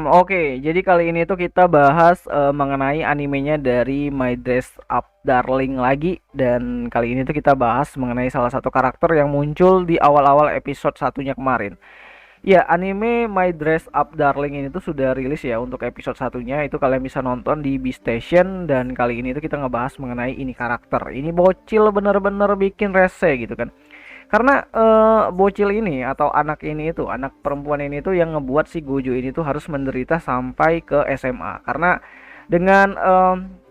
Oke. Jadi kali ini tuh kita bahas mengenai animenya dari My Dress Up Darling lagi, dan kali ini tuh kita bahas mengenai salah satu karakter yang muncul di awal-awal episode satunya kemarin. Ya, anime My Dress Up Darling ini tuh sudah rilis ya untuk episode satunya, itu kalian bisa nonton di Station, dan kali ini tuh kita ngebahas mengenai ini karakter. Ini bocil bener-bener bikin rese gitu kan. Karena bocil ini atau anak ini itu, anak perempuan ini tuh yang ngebuat si Gojo ini tuh harus menderita sampai ke SMA. Karena dengan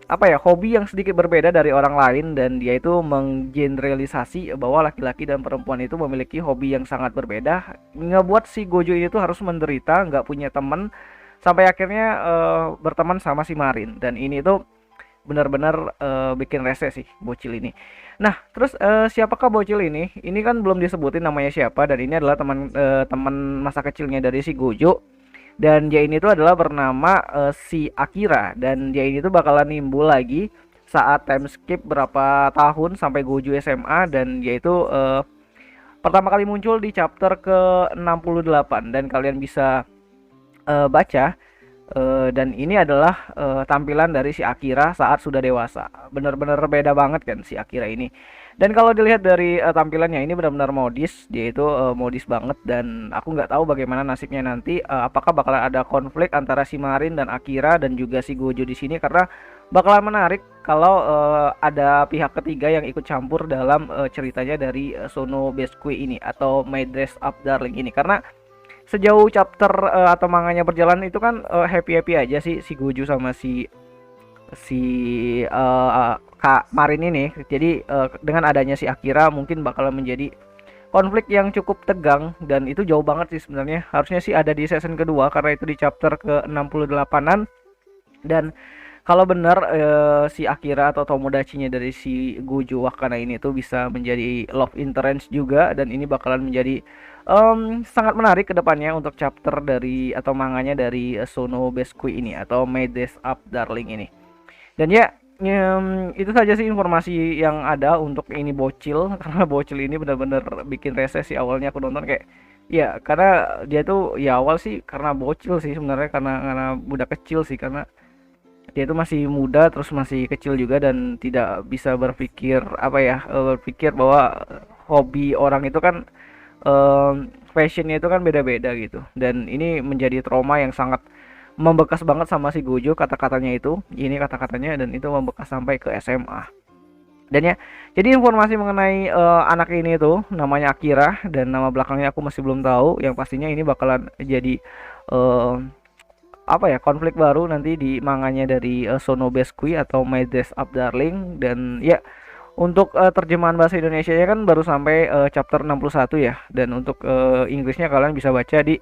apa ya, hobi yang sedikit berbeda dari orang lain, dan dia itu menggeneralisasi bahwa laki-laki dan perempuan itu memiliki hobi yang sangat berbeda, ngebuat si Gojo ini tuh harus menderita, nggak punya temen, sampai akhirnya berteman sama si Marin. Dan ini tuh benar-benar bikin rese sih bocil ini. Nah, terus siapakah bocil ini? Ini kan belum disebutin namanya siapa, dan ini adalah teman masa kecilnya dari si Gojo. Dan dia ini tuh adalah bernama si Akira, dan dia ini tuh bakalan nimbul lagi saat time skip berapa tahun sampai Gojo SMA, dan dia itu pertama kali muncul di chapter ke 68, dan kalian bisa baca. Dan ini adalah tampilan dari si Akira saat sudah dewasa. Bener-bener beda banget kan si Akira ini. Dan kalau dilihat dari tampilannya, ini benar-benar modis. Dia itu modis banget, dan aku nggak tahu bagaimana nasibnya nanti. Apakah bakalan ada konflik antara si Marin dan Akira dan juga si Gojo di sini, karena bakalan menarik kalau ada pihak ketiga yang ikut campur dalam ceritanya dari Sono Besque ini atau My Dress Up Darling ini. Karena sejauh chapter atau manganya berjalan itu kan happy-happy aja sih si Gojo sama si si Kak Marin ini. Jadi dengan adanya si Akira mungkin bakalan menjadi konflik yang cukup tegang, dan itu jauh banget sih sebenarnya. Harusnya sih ada di season kedua karena itu di chapter ke 68-an. Dan kalau benar si Akira atau Tomodachi-nya dari si Gojo Wakana ini tuh bisa menjadi love interest juga, dan ini bakalan menjadi sangat menarik ke depannya untuk chapter dari atau manganya dari Sono Besque ini atau Made This Up Darling ini. Dan ya, itu saja sih informasi yang ada untuk ini bocil karena bocil ini benar-benar bikin rese sih. Awalnya aku nonton kayak, ya karena dia tuh ya awal sih karena bocil sih sebenarnya, karena budak kecil sih, karena dia itu masih muda, terus masih kecil juga, dan tidak bisa berpikir apa ya, berpikir bahwa hobi orang itu kan passionnya itu kan beda-beda gitu. Dan ini menjadi trauma yang sangat membekas banget sama si Gojo, kata-katanya itu, ini kata-katanya, dan itu membekas sampai ke SMA. Dan ya, jadi informasi mengenai anak ini tuh namanya Akira, dan nama belakangnya aku masih belum tahu. Yang pastinya ini bakalan jadi eh, apa ya, konflik baru nanti di manganya dari Sono Besque atau My Dress Up Darling. Dan ya, untuk terjemahan bahasa Indonesia nya kan baru sampai chapter 61 ya. Dan untuk Inggrisnya kalian bisa baca di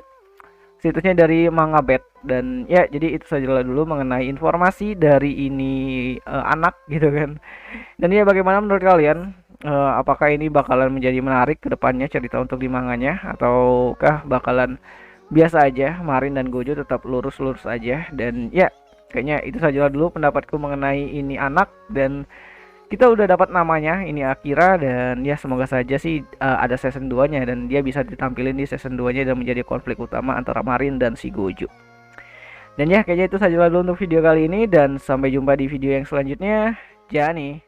situsnya dari Mangabet. Dan ya, jadi itu saja dulu mengenai informasi dari ini anak gitu kan. Dan ya, bagaimana menurut kalian? Apakah ini bakalan menjadi menarik ke depannya cerita untuk di manganya, ataukah bakalan biasa aja, Marin dan Gojo tetap lurus-lurus aja? Dan ya, kayaknya itu saja dulu pendapatku mengenai ini anak. Dan kita udah dapat namanya, ini Akira, dan ya semoga saja sih ada season 2-nya dan dia bisa ditampilin di season 2-nya dan menjadi konflik utama antara Marin dan si Gojo. Dan ya, kayaknya itu saja dulu untuk video kali ini, dan sampai jumpa di video yang selanjutnya. Jani.